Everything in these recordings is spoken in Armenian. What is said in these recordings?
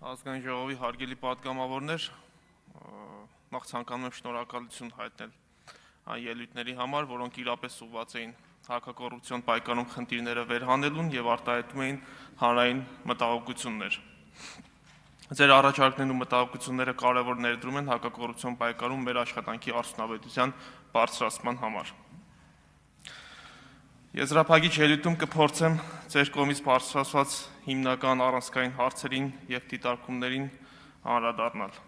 Ազգային ժողովի հարգելի պատգամավորներ, նախ ցանկանում եմ շնորհակալություն հայտնել այն ելույթների համար, որոնք իրապես ուղղված էին հակակոռուպցիոն պայքարում խնդիրները վերհանելուն եւ արտահայտում էին հանրային մտահոգություններ։ Ձեր առաջարկներն ու մտահոգությունները կարևոր ներդրում են հակակոռուպցիոն պայքարում մեր աշխատանքի արդյունավետության բարձրացման համար։ Եզրափակիչ ելույթում կփորձեմ ձեր կողմից բարձրացված հիմնական առանցքային հարցերին եւ դիտարկումներին անդրադառնալ։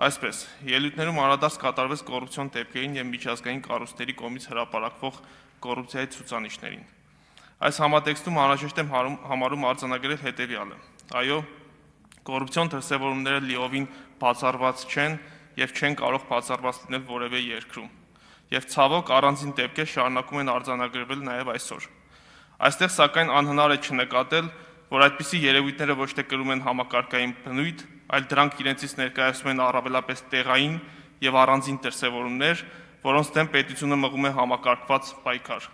Այսպես, ելույթներում անդրադարձ կատարվեց կոռուպցիոն դեպքերին եւ միջազգային կառույցների կողմից հրապարակվող կոռուպցիայի ցուցանիշներին։ Այս համատեքստում անհրաժեշտ եմ համարում արձանագրել հետեւյալը. Այո, կոռուպցիոն դրսևորումները լիովին բացառված չեն եւ չեն կարող բացառված լինել որևէ երկրում։ Եվ ցավոք առանձին դեպքեր շարունակում են արձանագրվել նաև այսօր։ Այստեղ սակայն անհնար է չնկատել, որ այդպիսի երևույթները ոչ թե կրում են համակարգային բնույթ, այլ դրանք իրենցից ներկայացնում են առավելապես տեղային եւ առանձին դրսևորումներ, որոնց դեմ պետությունը մղում է համակարգված պայքար։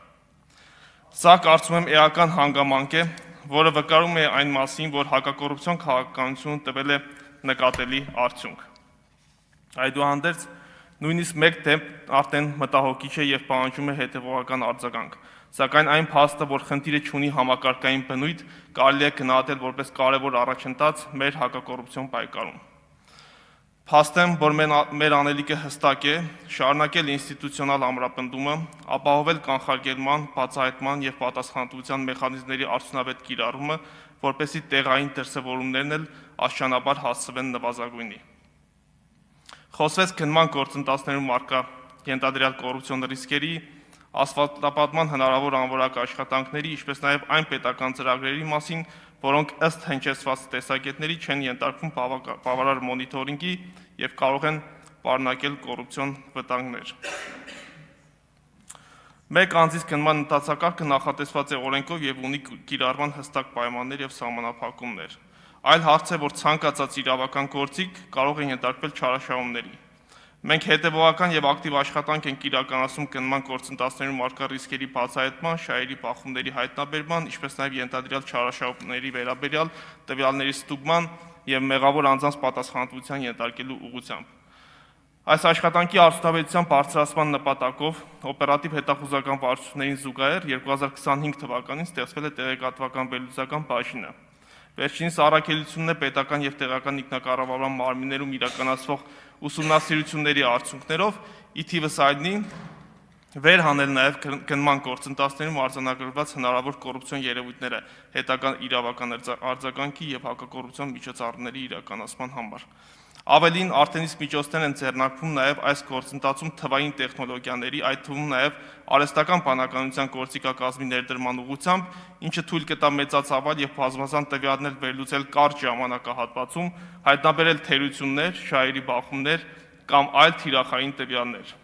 Սա կարծում եմ էական հանգամանք է, որը վկայում է այն մասին, որ հակակոռուպցիոն քաղաքականությունը տվել է նկատելի արդյունք։ Այդուհանդերձ նույնիսկ մեկ դեպք արդեն մտահոգիչ է եւ պահանջում է հետեւողական արձագանք, սակայն այն փաստը, որ խնդիրը ունի համակարգային բնույթ, կարելի է գնահատել որպես կարևոր առաջընթաց մեր հակակոռուպցիոն պայքարում։ Փաստեմ, որ մեր անելիքը հստակ է, շարունակել ինստիտուցիոնալ ամրապնդումը, ապահովել կանխարգելման, բացահայտման եւ պատասխանատվության մեխանիզմների արդյունավետ կիրառումը, որպեսզի տեղային դրսևորումներն էլ աստիճանաբար հասցվեն նվազագույնի։ Խոսվեց գնման գործընթացներում առկա ենթադրյալ կոռուպցիոն ռիսկերի, ասֆալտապատման հնարավոր անորակ աշխատանքների, ինչպես նաև այն պետական ծրագրերի մասին, որոնք ըստ հնչեցված տեսակետների չեն ենթարկվում բավարար մոնիթորինգի եւ կարող են պարունակել կոռուպցիոն վտանգներ։ Մեկ անձից գնման ընթացակարգը նախատեսված է օրենքով եւ ունի կիրառման հստակ պայմաններ եւ սահմանափակումներ։ Այլ հարց է, որ ցանկացած իրավական գործիք կարող է ենթարկվել չարաշահումների։ Մենք հետևողական եւ ակտիվ աշխատանք ենք իրականացնում գնման գործընթացներում առկա ռիսկերի բացահայտման, շահերի բախումների հայտնաբերման, ինչպես նաեւ ենթադրյալ չարաշահումների վերաբերյալ տվյալների ստուգման եւ մեղավոր անձանց պատասխանատվության ենթարկելու ուղղությամբ։ Այս աշխատանքի արդյունավետության բարձրացման նպատակով օպերատիվ հետախուզական վարչություններին զուգահեռ 2025 թվականին ստեղծվել է տեղեկատվական վերլուծական բաժինը։ Վերջինիս առաքելությունն է պետական եւ տեղական ինքնակառավարման մարմիններում իրականացվող ուսումնասիրությունների արդյունքներով ի թիվս այդնի վերհանել նաեւ գնման գործընթացներում արձանագրված հնարավոր կոռուպցիոն երևույթները հետագա իրավական արձագանքի եւ հակակոռուպցիոն միջոցառումների իրականացման համար։ Ավելին, արդեն իսկ միջոցներ են ձեռնարկվում նաև այս գործընթացում թվային տեխնոլոգիաների, այդ թվում նաև արհեստական բանականության գործիքակազմի ներդրման ուղղությամբ, ինչը թույլ կտա մեծացավալ եւ բազմազան տվյալներ վերլուծել կարճ ժամանակահատվածում, հայտնաբերել թերություններ, շահերի բախումներ կամ այլ թիրախային տվյալներ։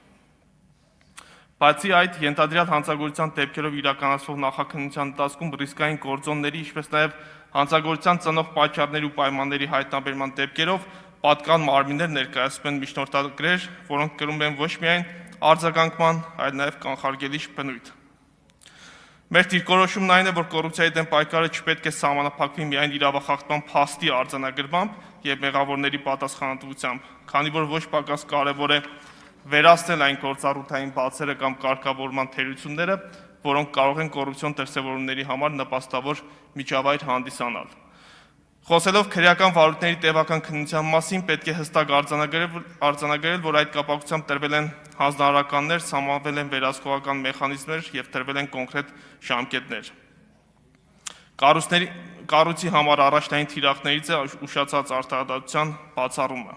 Բացի այդ, ենթադրյալ հանցագործության դեպքերով իրականացվող նախաքննության ընթացքում ռիսկային գործոնների, ինչպես նաև հանցագործության ծնող պատճառների ու պայմանների հայտնաբերման դեպքերով պատկան մարմիններ ներկայացնում են միջնորդագրեր, որոնք կրում են ոչ միայն արձագանքման, այլ նաև կանխարգելիչ բնույթ։ Մեր դիրքորոշումն այն է, որ կոռուպցիայի դեմ պայքարը չպետք է սահմանափակվի միայն իրավախախտման փաստի արձանագրմամբ եւ մեղավորների պատասխանատվությամբ, քանի որ ոչ պակաս կարեւոր է վերացնել այն գործառութային բացերը կամ կարգավորման թերությունները, որոնք կարող են կոռուպցիոն դրսևորումների համար նպաստավոր միջավայր հանդիսանալ։ Խոսելով քրեական վարույթների տևական քննության մասին, պետք է հստակ արձանագրել, որ այդ կապակցությամբ տրվել են հանձնարարականներ, սահմանվել են վերահսկողական մեխանիզմներ եւ տրվել են կոնկրետ ժամկետներ։ Կառույցի համար առաջնային թիրախներից է ուշացած արտահայտության բացառումը։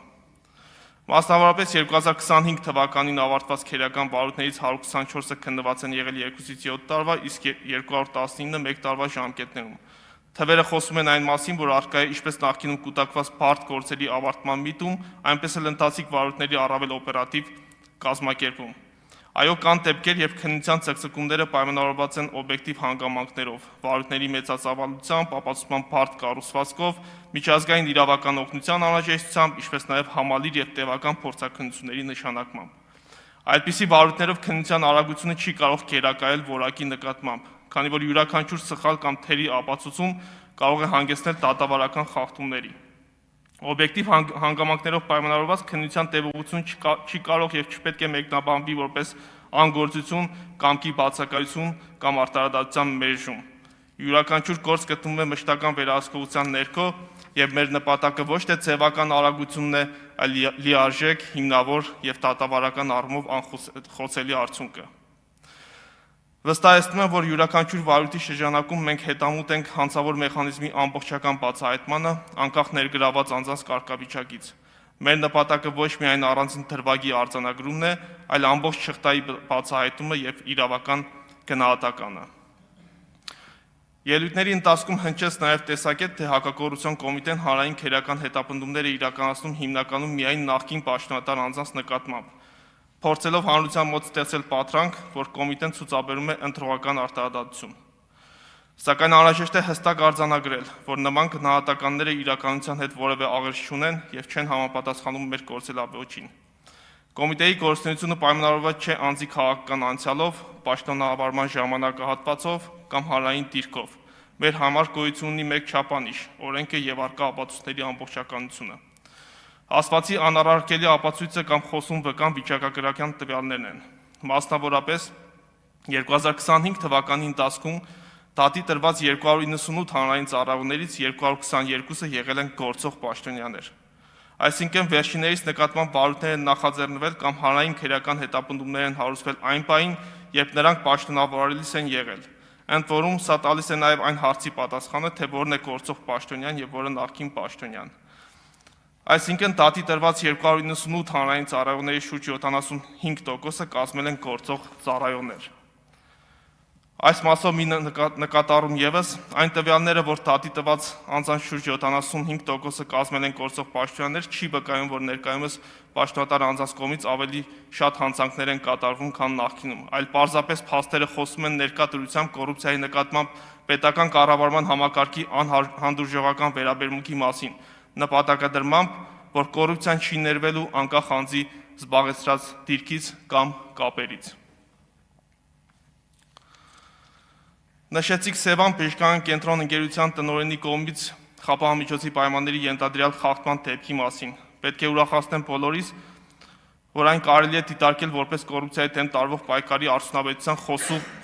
Մասնավորապես 2025 թվականին ավարտված քրեական վարույթներից 124-ը քննված են եղել 2-ից 7 տարվա, իսկ 219-ը 1 տարվա ժամկետներում։ Թվերը խոսում են այն մասին, որ առկա է ինչպես նախկինում կուտակված բարդ գործերի ավարտման միտում, այնպես էլ ընթացիկ վարույթների առավել օպերատիվ կազմակերպում։ Այո, կան դեպքեր, երբ քննության ցկցկումները պայմանավորված են օբյեկտիվ հանգամանքներով, վարույթների մեծածավալությամբ, ապացուցման բարդ կառուցվածքով, միջազգային իրավական օգնության անհրաժեշտությամբ, ինչպես նաև համալիր եւ տևական փորձաքննությունների նշանակմամբ։ Այդպիսի վարույթներով քննության արագությունը չի կարող գերակայել որակի նկատմամբ, քանի որ յուրաքանչյուր սխալ կամ թերի ապացուցում կարող է հանգեցնել դատավարական խախտումների։ Օբյեկտիվ հանգամանքներով պայմանավորված քննության տևողություն չի կարող եւ չպետք է մեկնաբանվի որպես անգործություն, կամքի բացակայություն կամ արտարադատության մերժում։ Յուրաքանչյուր գործ գտնվում է մշտական վերահսկողության ներքո եւ մեր նպատակը ոչ թե ձևական արագությունն է, այլ լիարժեք, հիմնավոր եւ դատավարական առումով անխոցելի արդյունքը։ Վստահեցնում եմ, որ յուրաքանչյուր վարույթի շրջանակում մենք հետամուտ ենք հանցավոր մեխանիզմի ամբողջական բացահայտմանը, անկախ ներգրաված անձանց կարգավիճակից։ Մեր նպատակը ոչ միայն առանձին դրվագի արձանագրումն է, այլ ամբողջ շղթայի բացահայտումը եւ իրավական գնահատականը։ Ելույթների ընթացքում հնչեց նաև տեսակետ, թե հակակոռուպցիոն կոմիտեն հանրային քերական հետապնդումներ է իրականացնում հիմնականում միայն նախկին պաշտոնատար անձանց նկատմամբ, փորձելով հանրության մոտ ստեղծել պատրանք, որ կոմիտեն ցուցաբերում է ընտրողական արտահայտություն։ Սակայն անհրաժեշտ է հստակ արձանագրել, որ նման գնահատականները իրականության հետ որևէ աղերս չունեն եւ չեն համապատասխանում մեր գործելավոճին։ Կոմիտեի գործունեությունը պայմանավորված չէ անձի քաղաքական անցյալով, պաշտոնավարման ժամանակահատվածով կամ հանրային դիրքով։ Մեր համար գոյություն ունի մեկ չափանիշ՝ օրենքը եւ առկա ապացույցների ամբողջականությունը։ Ասվածի անառարկելի ապացույցը կամ խոսուն վկան վիճակագրական տվյալներն են։ Մասնավորապես 2025 թվականի ընթացքում դատի տրված 298 հանրային ծառայողներից 222-ը եղել են գործող պաշտոնյաներ։ Այսինքն վերջիններից նկատմամբ վարույթներ են նախաձեռնվել կամ հանրային քերական հետապնդումներ են հարուցվել այն պահին, երբ նրանք պաշտոնավարելիս են եղել։ Ընդ որում սա տալիս է նաև այն հարցի պատասխանը, թե որն է գործող պաշտոնյան եւ որը նախկին պաշտոնյան։ Այսինքն դատի տրված 298 հանրային ծառայողների շուրջ 75%-ը կազմել են գործող ծառայողներ։ Այս մասով մի նկատառում եւս այն տվյալները, որ դատի տված անձանց շուրջ 75%-ը կազմել են գործող պաշտոնյաներ, չի վկայում, որ ներկայումս պաշտոնատար անձանց կողմից ավելի շատ հանցանքներ են կատարվում, քան նախկինում, այլ պարզապես փաստերը խոսում են ներկա դրությամբ կոռուպցիայի նկատմամբ պետական կառավարման համակարգի անհանդուրժողական վերաբերմունքի մասին, նպատակադրմամբ, որ կոռուպցիան չի ներվելու անկախ անձի զբաղեցրած դիրքից կամ կապերից։ Նշեցիք Սևան բժշկական կենտրոն ընկերության տնօրենի կողմից խապահամիջոցի պայմանների ենթադրյալ խախտման դեպքի մասին։ Պետք է ուրախացնեմ բոլորիս, որ այն կարելի է դիտարկել որպես կոռուպցիայի դեմ տարվող պայքարի արդյունավետության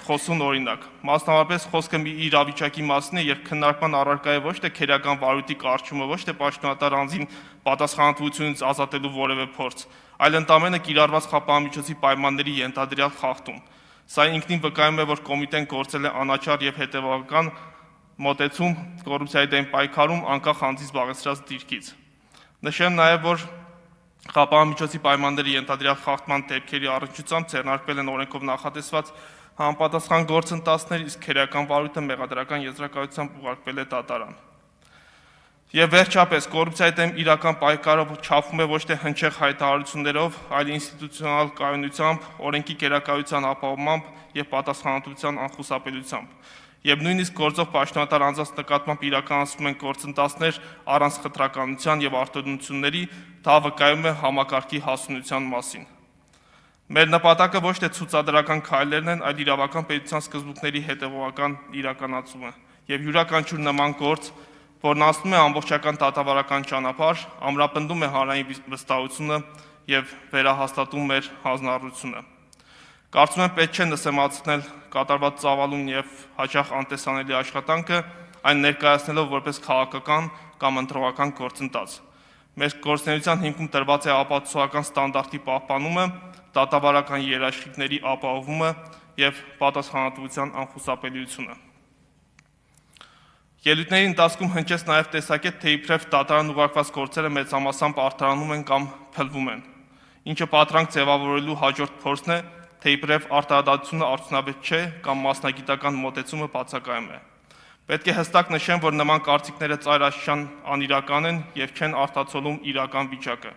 խոսուն օրինակ։ Մասնավորապես խոսքը մի իրավիճակի մասին է, երբ քննարկման առարկա է ոչ թե քերական վարույթի կարճումը, ոչ թե պաշտոնատար անձին պատասխանատվությունից ազատելու որևէ փորձ, այլ ընդամենը կիրառված խապահամիջոցի պայմանների ենթադրյալ խախտում։ Սա ինքնին վկայում է, որ կոմիտեն գործել է անաչառ եւ հետեւական մոտեցում կոռուպցիայի դեմ պայքարում անկախ անձի զբաղեցրած դիրքից։ Նշեմ նաեւ, որ խապահամիջոցի պայմանների ենթադրյալ խախտման դեպքերի առնչությամբ ձեռնարկվել են օրենքով նախատեսված համապատասխան գործընթացներ, իսկ քերական վարույթը մեղադրական եզրակացությամբ ուղարկվել է դատարան։ Եվ վերջապես կոռուպցիայի դեմ իրական պայքարը չափվում է ոչ թե հնչեղ հայտարարություններով, այլ ինստիտուցիոնալ կայունությամբ, օրենքի գերակայության ապահովմամբ եւ պատասխանատվության անխուսափելիությամբ։ Եվ նույնիսկ գործող պաշտոնատար անձանց նկատմամբ իրականացվում են գործընթացներ առանց խտրականության եւ արտոնությունների, դա վկայում է համակարգի հասունության մասին։ Մեր նպատակը ոչ թե ցուցադրական քայլերն են, այլ իրավական պետության սկզբունքների հետևողական իրականացումը։ Եվ յուրաքանչյուր նման գործ, որն անցնում է ամբողջական դատավարական ճանապարհ, ամրապնդում է հանրային վստահությունը եւ վերահաստատում մեր հանձնառությունը։ Կարծում եմ պետք չէ նսեմացնել կատարված ծավալուն եւ հաճախ անտեսանելի աշխատանքը, այն ներկայացնելով որպես քաղաքական կամ ընտրողական գործընթաց։ Մեր գործունեության հիմքում տրված է ապացուցողական ստանդարտի պահպանումը, դատավարական երաշխիքների ապահովումը եւ պատասխանատվության անխուսափելիությունը։ Ելույթների ընթացքում հնչեց նաև տեսակետ, թե իբրև դատարան ուղարկված գործերը մեծամասամբ արդարանում են կամ փլվում են, ինչը պատրանք ձևավորելու հաջորդ փորձն է, թե իբրև արտահայտությունը արդյունավետ չէ կամ մասնագիտական մոտեցումը բացակայում է։ Պետք է հստակ նշեմ, որ նման կարծիքները ծայրաստիճան անիրական են եւ չեն արտացոլում իրական վիճակը։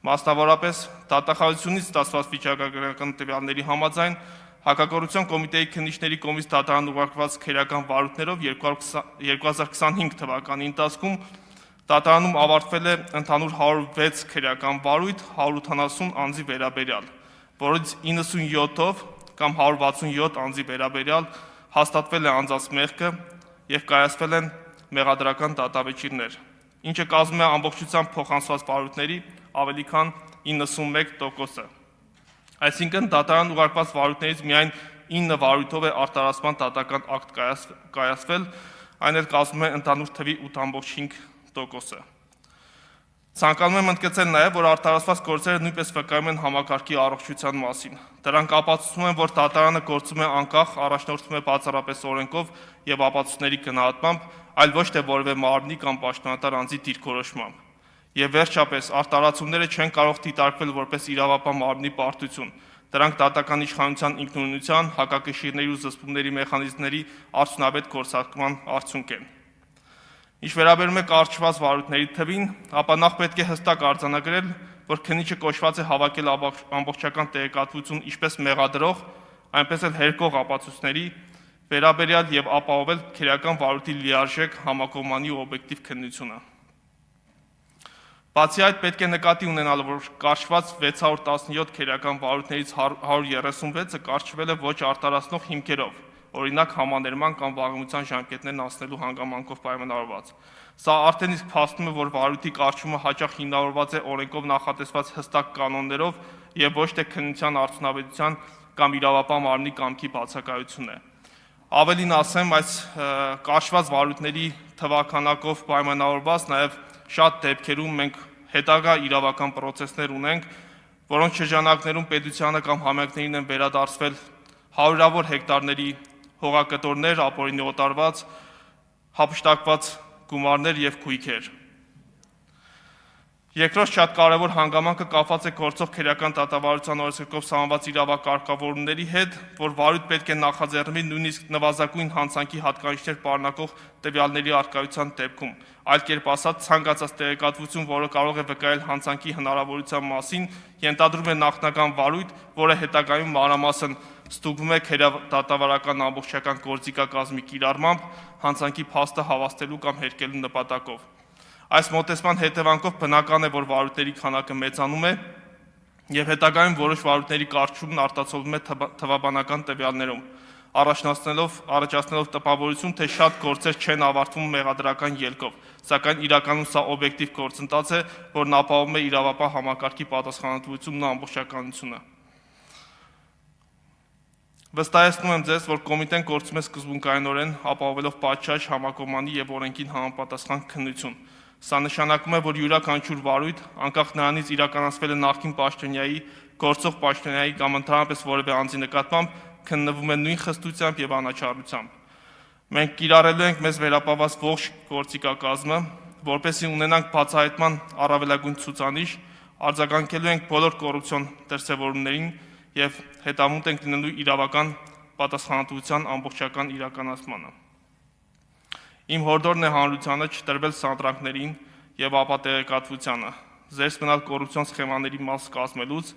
Մասնավորապես, դատախազությունից ստացված վիճակագրական տվյալների համաձայն Հակակոռուպցիոն կոմիտեի քննիչների կողմից դատարան ուղարկված քերական վարույթներով 2025 թվականի ընթացքում դատարանում ավարտվել է ընդհանուր 106 քերական վարույթ 180 անձի վերաբերյալ, որից 97-ով կամ 167 անձի վերաբերյալ հաստատվել է անձանց մեղքը եւ կայացվել են մեղադրական դատավեճիրներ, ինչը կազմում է ամբողջությամբ փոխանցված վարույթների ավելի քան 91%-ը։ Այսինքն դատարան ուղարկված վարույթներից միայն 9 վարույթով է արտարացման դատական ակտ կայացվել, այն էլ կազմում է ընդհանուր թվի 8.5%-ը։ Ցանկանում եմ ընդգծել նաև, որ արտարացված գործերը նույնպես վկայում են համակարգի առողջության մասին։ Դրանք ապացուցում են, որ դատարանը գործում է անկախ, առաջնորդվում է բացառապես օրենքով եւ ապացույցների գնահատմամբ, այլ ոչ թե որևէ մարմնի կամ պաշտոնատար անձի դիրքորոշմամբ։ Եվ վերջապես, արտարացումները չեն կարող դիտարկվել որպես իրավապահ մարմնի պարտություն։ Դրանք դատական իշխանության ինքնուրույնության, հակակշիռների ու զսպումների մեխանիզմների արդյունավետ գործարկման արդյունք են։ Ինչ վերաբերում է կարճված վարույթների թվին, ապա նախ պետք է հստակ արձանագրել, որ քննիչը կոչված է հավաքել ամբողջական տեղեկատվություն ինչպես մեղադրող, այնպես էլ հերկող ապացույցների վերաբերյալ եւ ապահովել քրեական վարույթի լիարժեք, համակողմանի ու օբյեկտիվ քննությունը։ Բացի այդ, պետք է նկատի ունենալ, որ կարճված 617 քրեական վարույթներից 136-ը կարճվել է ոչ արտարացնող հիմքերով, օրինակ համաներման կամ վաղեմության ժամկետներն անցնելու հանգամանքով պայմանավորված։ Սա արդեն իսկ փաստում է, որ վարույթի կարճումը հաճախ հիմնավորված է օրենքով նախատեսված հստակ կանոններով եւ ոչ թե քննության արդյունավետության կամ իրավապահ մարմնի կամքի բացակայություն է։ Ավելին ասեմ, այս կարճված վարույթների թվաքանակով պայմանավորված նաև շատ դեպքերում մենք հետագա իրավական պրոցեսներ ունենք, որոնց շրջանակներում պետությանը կամ համայնքներին են վերադարձվել հարյուրավոր հեկտարների հողակտորներ, ապօրինի օտարված, հափշտակված գումարներ եւ քույքեր։ Երկրորդ շատ կարևոր հանգամանքը կապված է գործող քրեական դատավարության օրենսգրքով սահմանված իրավակարգավորումների հետ, որ վարույթ պետք է նախաձեռնվի նույնիսկ նվազագույն հանցանքի հատկանիշներ պարունակող տվյալների առկայության դեպքում։ Այլ կերպ ասած, ցանկացած տեղեկատվություն, որը կարող է վկայել հանցանքի հնարավորության մասին, ենթադրում է նախնական վարույթ, որը հետագայում մանրամասն ստուգվում է քրեադատավարական ամբողջական գործիքակազմի կիրառմամբ հանցանքի փաստը հավաստելու կամ հերկելու նպատակով։ Այս մոտեցման հետևանքով բնական է, որ վարույթների քանակը մեծանում է եւ հետագայում որոշ վարույթների կարճումն արտացոլվում է թվաբանական տվյալներում, առաջացնելով տպավորություն, թե շատ գործեր չեն ավարտվում մեղադրական ելքով, սակայն իրականում սա օբյեկտիվ գործընթաց է, որն ապահովում է իրավապահ համակարգի պատասխանատվությունն ու ամբողջականությունը։ Վստահեցնում եմ ձեզ, որ կոմիտեն գործում է սկզբունքայինորեն, ապահովելով պատշաճ, համակողմանի եւ օրենքին համապատասխան քննություն։ Սա նշանակում է, որ յուրաքանչյուր վարույթ, անկախ նրանից իրականացվել է նախկին պաշտոնյայի, գործող պաշտոնյայի կամ ընդհանրապես որևէ անձի նկատմամբ, քննվում է նույն խստությամբ եւ անաչառությամբ։ Մենք կիրառելու ենք մեզ վերապահված ողջ գործիքակազմը, որպեսզի ունենանք բացահայտման առավելագույն ցուցանիշ, արձագանքելու ենք բոլոր կոռուպցիոն դրսևորումներին եւ հետամուտ ենք լինելու իրավական պատասխանատվության ամբողջական իրականացմանը։ Իմ հորդորն է հանրությանը չտրվել սանդրանքներին եւ ապա տեղեկատվությանը, զերծ մնալ կոռուպցիոն սխեմաների մաս կազմելուց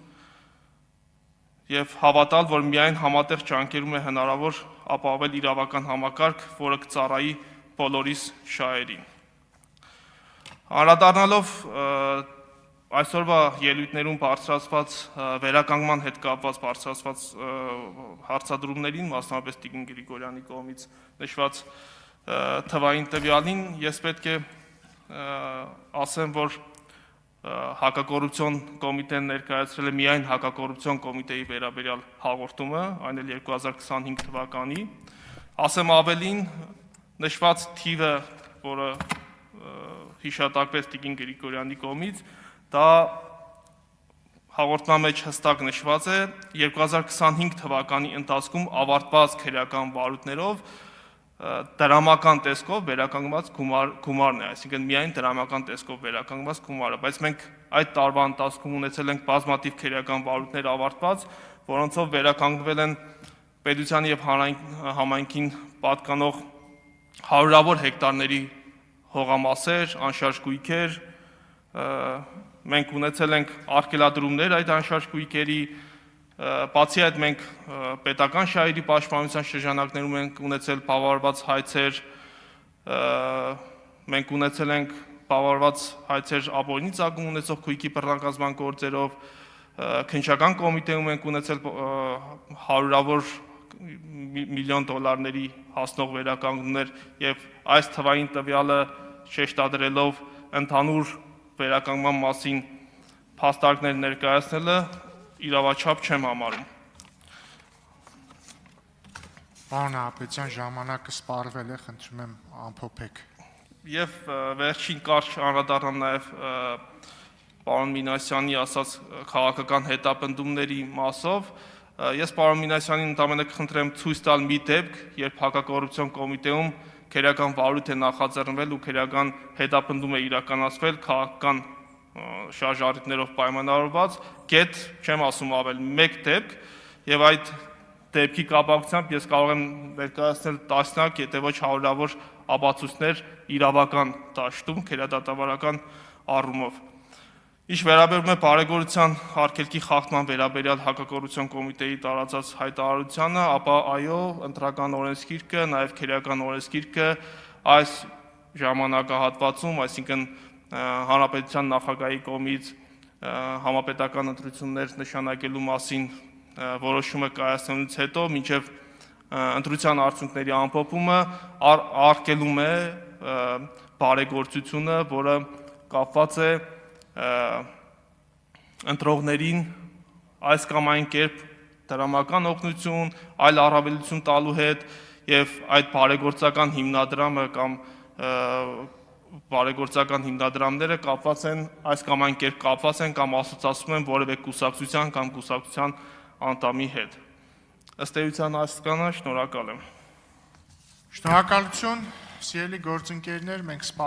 եւ հավատալ, որ միայն համատեղ ջանքերում է հնարավոր ապահովել իրավական համակարգ, որը կծառայի բոլորիս շահերին։ Անդրադառնալով այսօրվա ելույթներում բարձրացված վերականգնման հետ կապված բարձրացված հարցադրումներին, մասնավորապես Տիկին Գրիգորյանի կողմից նշված թվային տվյալին, ես պետք է ասեմ, որ հակակոռուպցիոն կոմիտեն ներկայացրել է միայն հակակոռուպցիոն կոմիտեի վերաբերյալ հաղորդումը, այն էլ 2025 թվականի։ Ասեմ ավելին, նշված թիվը, որը հիշատակվեց Տիկին Գրիգորյանի կողմից, դա հաղորդման մեջ հստակ նշված է 2025 թվականի ընթացքում ավարտված քրեական վարույթներով դրամական տեսքով վերականգնված գումարն է, այսինքն միայն դրամական տեսքով վերականգնված գումարը, բայց մենք այդ տարվա ընթացքում ունեցել ենք բազմաթիվ քրեական վարույթներ ավարտված, որոնցով վերականգնվել են պետության եւ համայնքին պատկանող հարյուրավոր հեկտարների հողամասեր, անշարժ գույքեր, մենք ունեցել ենք արգելադրումներ այդ անշարժ գույքերի, բացի այդ մենք պետական շահերի պաշտպանության շրջանակներում ենք ունեցել բավարարված հայցեր, մենք ունեցել ենք բավարարված հայցեր ապօրինի ծագում ունեցող քույքի բռնակազմման գործերով, քննչական կոմիտեում ենք ունեցել հարյուրավոր միլիոն դոլարների հասնող վերականգնումներ եւ այս թվային տվյալը շեշտադրելով ընդհանուր վերականգնման մասին փաստարկներ ներկայացնելը իրավաչափ չեմ համարում։ Պարոն Հապետյան, ժամանակը սպառվել է, խնդրում եմ ամփոփեք։ Եվ վերջին կարճ անդրադառնամ նաև պարոն Մինասյանի ասած քաղաքական հետապնդումների մասով։ Ես պարոն Մինասյանին ընդամենը կխնդրեմ ցույց տալ մի դեպք, երբ հակակոռուպցիոն կոմիտեում քերական վարույթ է նախաձեռնվել ու քերական հետապնդում է իրականացվել քաղաքական շարժառիթներով պայմանավորված, գեթ չեմ ասում ավել մեկ դեպք, եւ այդ դեպքի կապակցությամբ ես կարող եմ ներկայացնել տասնյակ, եթե ոչ հարյուրավոր ապացույցներ իրավական դաշտում, քերադատավարական առումով։ Ինչ վերաբերում է բարեգործության արգելքի խախտման վերաբերյալ հակակոռուպցիոն կոմիտեի տարածած հայտարարությանը, ապա այո, ընտրական օրենսգիրքը, նաև քերական օրենսգիրքը այս ժամանակահատվածում, այսինքն հանրապետության նախագահի կողմից համապետական ընտրություններ նշանակելու մասին որոշումը կայացնելուց հետո մինչև ընտրության արդյունքների ամփոփումը արգելում է բարեգործությունը, որը կապված է ընտրողներին այս կամ այն կերպ դրամական օգնություն, այլ առավելություն տալու հետ եւ այդ բարեգործական հիմնադրամը կամ բարեգործական հիմնադրամները կապված են այս կամ այն կերպ կապված են կամ ասոցացվում են որևէ կուսակցության կամ կուսակցության անդամի հետ։ Ըստ էության հասկանա, շնորհակալ եմ։ Շնորհակալություն, սիրելի գործընկերներ, մենք